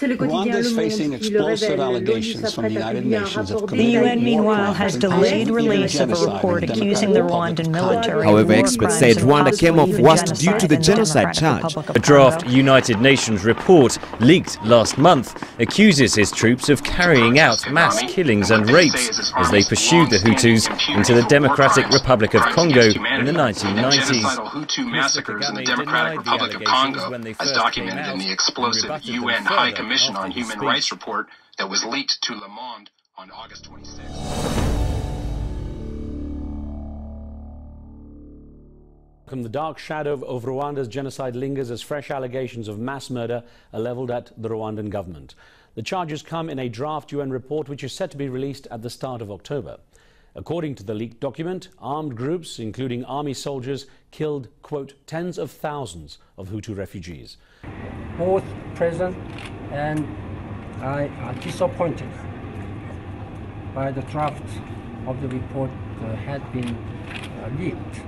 Rwanda is facing explosive allegations from the United Nations of The UN, meanwhile, has delayed release of a report accusing the Rwandan military. However, experts said Rwanda came off worst due to the genocide charge. A draft United Nations report leaked last month accuses his troops of carrying out mass killings and rapes as they pursued the Hutus into the Democratic Republic of Congo in the 1990s. Hutu massacres in the Democratic Republic of Congo, as documented in the explosive UN High Commission on Human Rights report that was leaked to Le Monde on August 26th. The dark shadow of Rwanda's genocide lingers as fresh allegations of mass murder are leveled at the Rwandan government. The charges come in a draft UN report which is set to be released at the start of October. According to the leaked document, armed groups, including army soldiers, killed, quote, tens of thousands of Hutu refugees. Both President and I are disappointed by the draft of the report that had been leaked.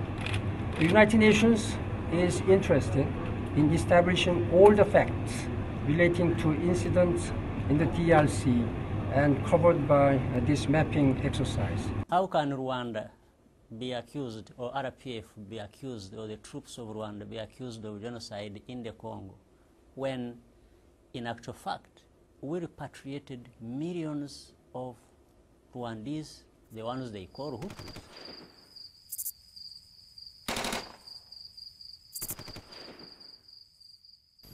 The United Nations is interested in establishing all the facts relating to incidents in the DRC and covered by this mapping exercise. How can Rwanda be accused, or RPF be accused, or the troops of Rwanda be accused of genocide in the Congo, when, in actual fact, we repatriated millions of Rwandese, the ones they call Hutus?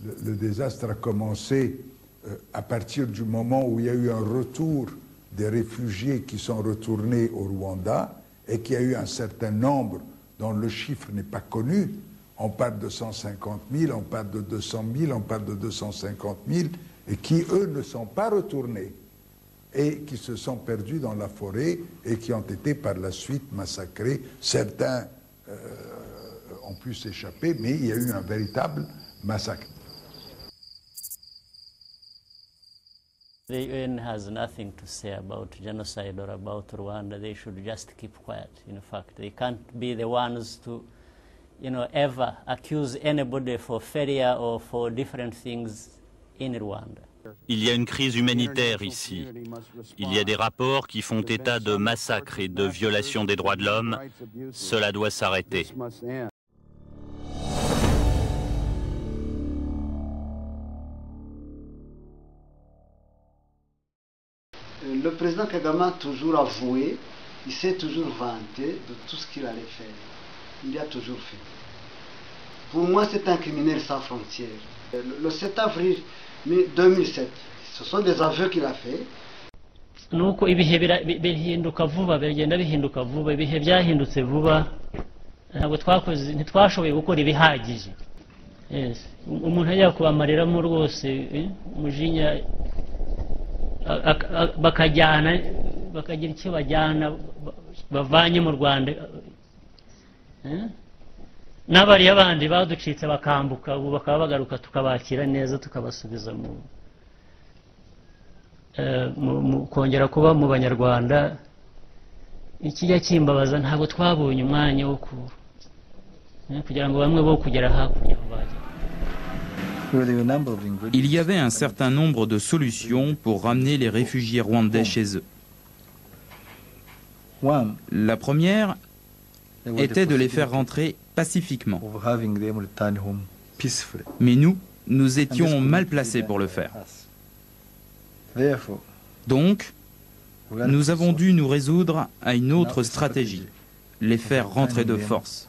Le désastre a commencé à partir du moment où il y a eu un retour des réfugiés qui sont retournés au Rwanda et qu'il y a eu un certain nombre dont le chiffre n'est pas connu. On parle de 150 000, on parle de 200 000, on parle de 250 000 et qui, eux, ne sont pas retournés et qui se sont perdus dans la forêt et qui ont été par la suite massacrés. Certains ont pu s'échapper, mais il y a eu un véritable massacre. The UN has nothing to say about genocide or about Rwanda. They should just keep quiet. In fact, they can't be the ones to, ever accuse anybody for failure or for different things in Rwanda. Il y a une crise humanitaire ici. Il y a des rapports qui font état de massacres et de violations des droits de l'homme. Cela doit s'arrêter. Le président Kagame a toujours avoué, il s'est toujours vanté de tout ce qu'il allait faire. Il a toujours fait. Pour moi, c'est un criminel sans frontières. Le 7 avril 2007, ce sont des aveux qu'il a fait. Nuko ibihe bihinduka vuba, bigenda bihinduka vuba, ibihe byahindutse vuba, ntabwo ntitwashoboye gukora ibihagije. Umuntu ajya kubamareramo rwose umujinya, bakajyana bakagira icyo bajyana bavanye mu Rwanda, n'abariya bandi baducitse bakambuka ubu bakaba bagaruka tukabakira neza tukabasubiza mu kongera kuba mu Banyarwanda. Ikijya kimbabaza ntabwo twabonye umwanya wo kugira ngo bamwe bo kugera hakurya bajya. Il y avait un certain nombre de solutions pour ramener les réfugiés rwandais chez eux. La première était de les faire rentrer pacifiquement. Mais nous étions mal placés pour le faire. Donc, nous avons dû nous résoudre à une autre stratégie, les faire rentrer de force.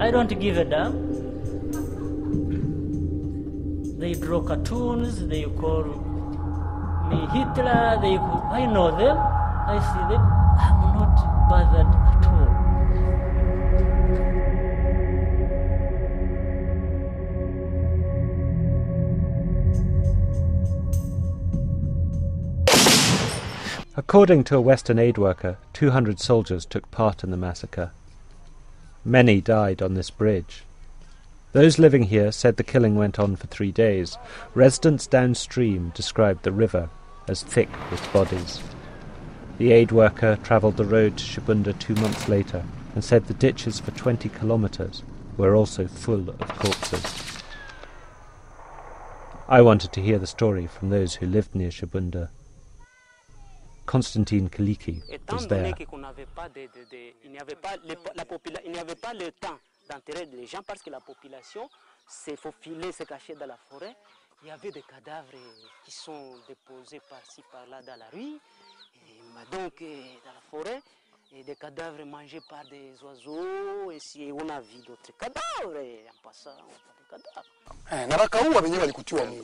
I don't give a damn. They draw cartoons, they call me Hitler, I know them. I see them, I'm not bothered at all. According to a Western aid worker, 200 soldiers took part in the massacre. Many died on this bridge. Those living here said the killing went on for 3 days. Residents downstream described the river as thick with bodies. The aid worker travelled the road to Shabunda 2 months later and said the ditches for 20 kilometres were also full of corpses. I wanted to hear the story from those who lived near Shabunda. Constantine Kaliki was there. Il n'y avait pas le temps d'enterrer les gens parce que la population s'est faufilée, s'est cachée dans la forêt. Il y avait des cadavres qui sont déposés par-ci, par-là dans la rue, et donc dans la forêt, et des cadavres mangés par des oiseaux, et si on a vu d'autres cadavres, et en passant, on voit des cadavres. And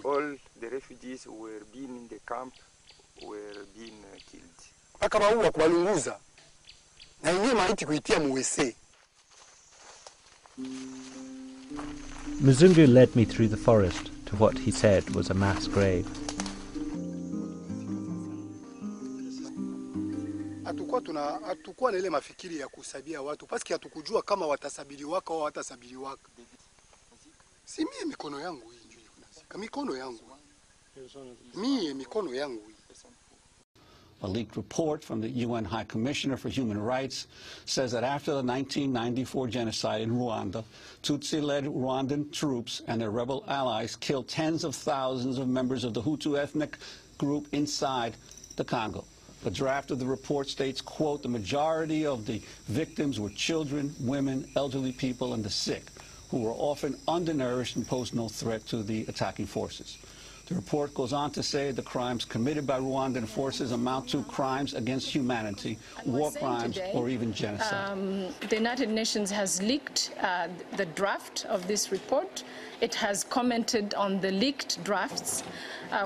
all the refugees were being in the camp were being killed. Muzungu led me through the forest to what he said was a mass grave. Hatukuwa na ile mafikiri ya kusabia watu paski hatukujua kama watasabiliwaka au watasabiliwaka. Si mie mikono yangu hii njoo kunasika. Mikono yangu. Mie mikono yangu hii. A leaked report from the UN High Commissioner for Human Rights says that after the 1994 genocide in Rwanda, Tutsi-led Rwandan troops and their rebel allies killed tens of thousands of members of the Hutu ethnic group inside the Congo. The draft of the report states, quote, the majority of the victims were children, women, elderly people, and the sick, who were often undernourished and posed no threat to the attacking forces. The report goes on to say the crimes committed by Rwandan forces amount to crimes against humanity, war crimes, or even genocide. The United Nations has leaked the draft of this report. It has commented on the leaked drafts,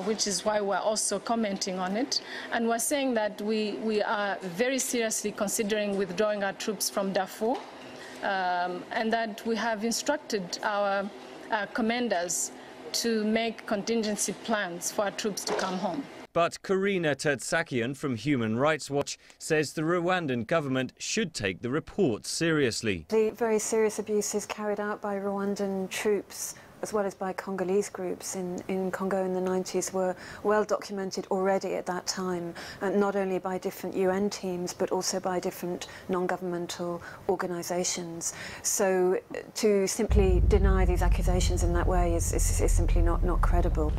which is why we're also commenting on it. And we're saying that we are very seriously considering withdrawing our troops from Darfur, and that we have instructed our commanders to make contingency plans for our troops to come home. But Karina Tertsakian from Human Rights Watch says the Rwandan government should take the report seriously. The very serious abuses carried out by Rwandan troops as well as by Congolese groups in Congo in the 90s were well documented already at that time, not only by different UN teams but also by different non-governmental organisations. So to simply deny these accusations in that way is simply not credible.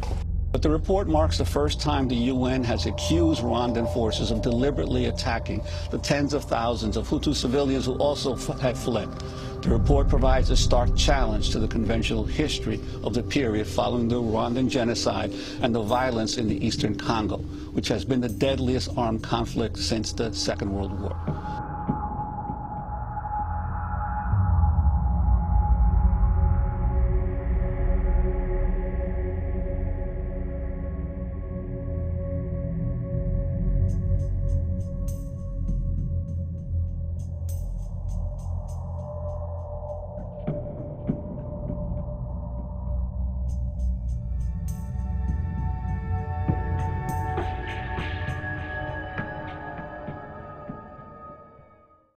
But the report marks the first time the UN has accused Rwandan forces of deliberately attacking the tens of thousands of Hutu civilians who also had fled. The report provides a stark challenge to the conventional history of the period following the Rwandan genocide and the violence in the eastern Congo, which has been the deadliest armed conflict since the Second World War.